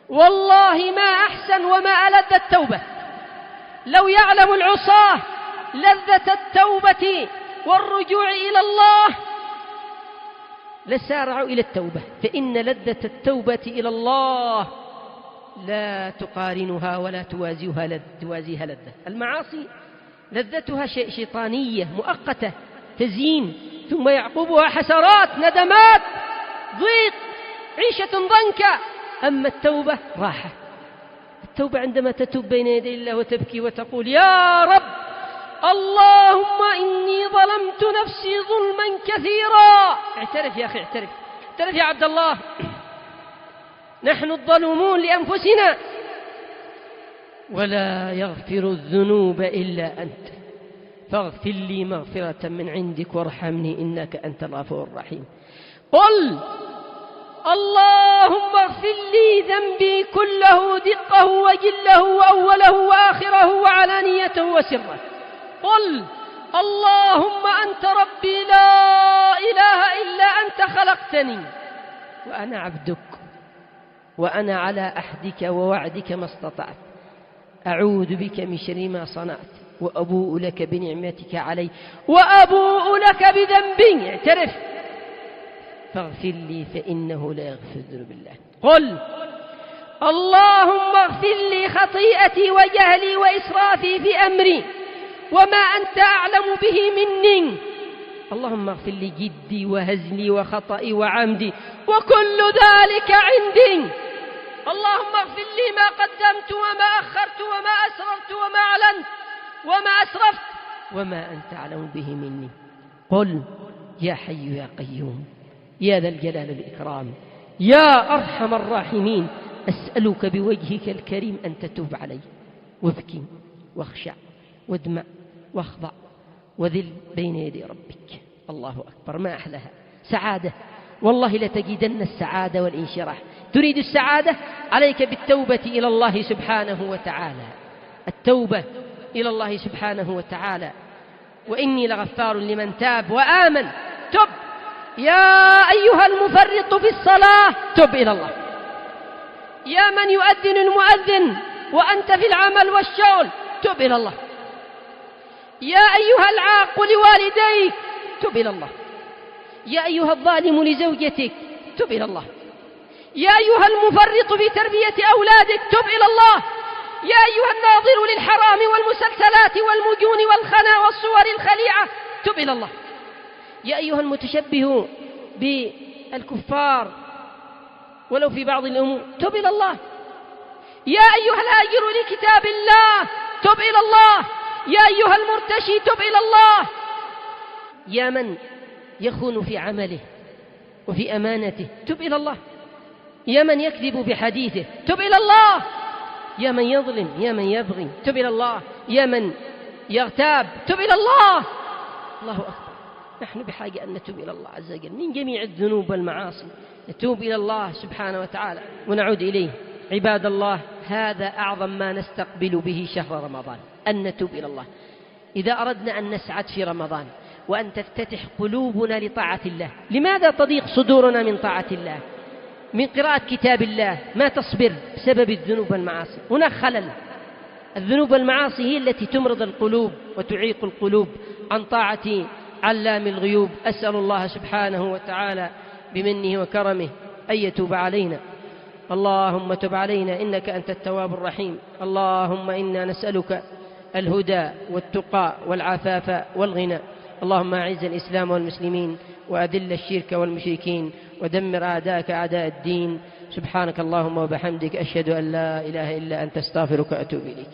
والله ما أحسن وما ألذ التوبة. لو يعلم العصاة لذة التوبة والرجوع إلى الله لسارعوا إلى التوبة، فإن لذة التوبة إلى الله لا تقارنها ولا توازيها لذة المعاصي. لذتها شيطانية مؤقتة تزيين، ثم يعقبها حسرات، ندمات، ضيق، عيشة ضنكا. أما التوبة راحة. التوبة عندما تتوب بين يدي الله وتبكي وتقول يا رب اللهم إني ظلمت نفسي ظلما كثيرا. اعترف يا أخي، اعترف يا عبد الله، نحن الظالمون لأنفسنا، ولا يغفر الذنوب إلا أنت، فاغفر لي مغفرة من عندك وارحمني إنك أنت الغفور الرحيم. قل اللهم اغفر لي ذنبي كله دقه وجله وأوله وآخره وعلانيته وسره. قل اللهم أنت ربي لا إله إلا أنت خلقتني وأنا عبدك وأنا على عهدك ووعدك ما استطعت، أعوذ بك من شر ما صنعت وأبوء لك بنعمتك علي وأبوء لك بذنبي. اعترف، فاغفر لي فإنه لا يغفر الذنوب إلا أنت. قل اللهم اغفر لي خطيئتي وجهلي وإسرافي في أمري وما أنت أعلم به مني. اللهم اغفر لي جدي وهزلي وخطئي وعمدي وكل ذلك عندي. اللهم اغفر لي ما قدمت وما أخرت وما أسررت وما أعلنت وما أسرفت وما أنت أعلم به مني. قل يا حي يا قيوم يا ذا الجلال والإكرام يا أرحم الراحمين، أسألك بوجهك الكريم أن تتوب علي، وابكي واخشع وادمع واخضع وذل بين يدي ربك. الله أكبر، ما أحلها سعادة، والله لتجدن السعادة والانشراح. تريد السعادة؟ عليك بالتوبة إلى الله سبحانه وتعالى، التوبة إلى الله سبحانه وتعالى. وإني لغفار لمن تاب وآمن. تب يا أيها المفرط في الصلاة، تب إلى الله. يا من يؤذن المؤذن وأنت في العمل والشغل، تب إلى الله. يا أيها العاق لوالديك، تب إلى الله. يا أيها الظالم لزوجتك، تب إلى الله. يا أيها المفرط في تربية أولادك، تب إلى الله. يا أيها الناظر للحرام والمسلسلات والمجون والخنا والصور الخليعة، تب إلى الله. يا أيها المتشبه بالكفار ولو في بعض الأمور، تب إلى الله. يا أيها الهاجر لكتاب الله، تب إلى الله. يا أيها المرتشي، تب إلى الله. يا من يخون في عمله وفي أمانته، تب إلى الله. يا من يكذب بحديثه، تب إلى الله. يا من يظلم، يا من يبغي، تب إلى الله. يا من يغتاب، تب إلى الله. الله أكبر، نحن بحاجة أن نتوب إلى الله عز وجل من جميع الذنوب والمعاصي، نتوب إلى الله سبحانه وتعالى ونعود إليه. عباد الله، هذا أعظم ما نستقبل به شهر رمضان، أن نتوب إلى الله. إذا أردنا أن نسعد في رمضان وأن تفتتح قلوبنا لطاعة الله، لماذا تضيق صدورنا من طاعة الله، من قراءة كتاب الله؟ ما تصبر بسبب الذنوب والمعاصي. هناك خلل. الذنوب والمعاصي هي التي تمرض القلوب وتعيق القلوب عن طاعة علام الغيوب. أسأل الله سبحانه وتعالى بمنه وكرمه أن يتوب علينا. اللهم تب علينا إنك أنت التواب الرحيم. اللهم إنا نسألك الهدى والتقى والعفاف والغنى. اللهم أعز الإسلام والمسلمين وأذل الشرك والمشركين ودمر أعداءك أعداء الدين. سبحانك اللهم وبحمدك، أشهد أن لا إله إلا أنت، أستغفرك وأتوب إليك.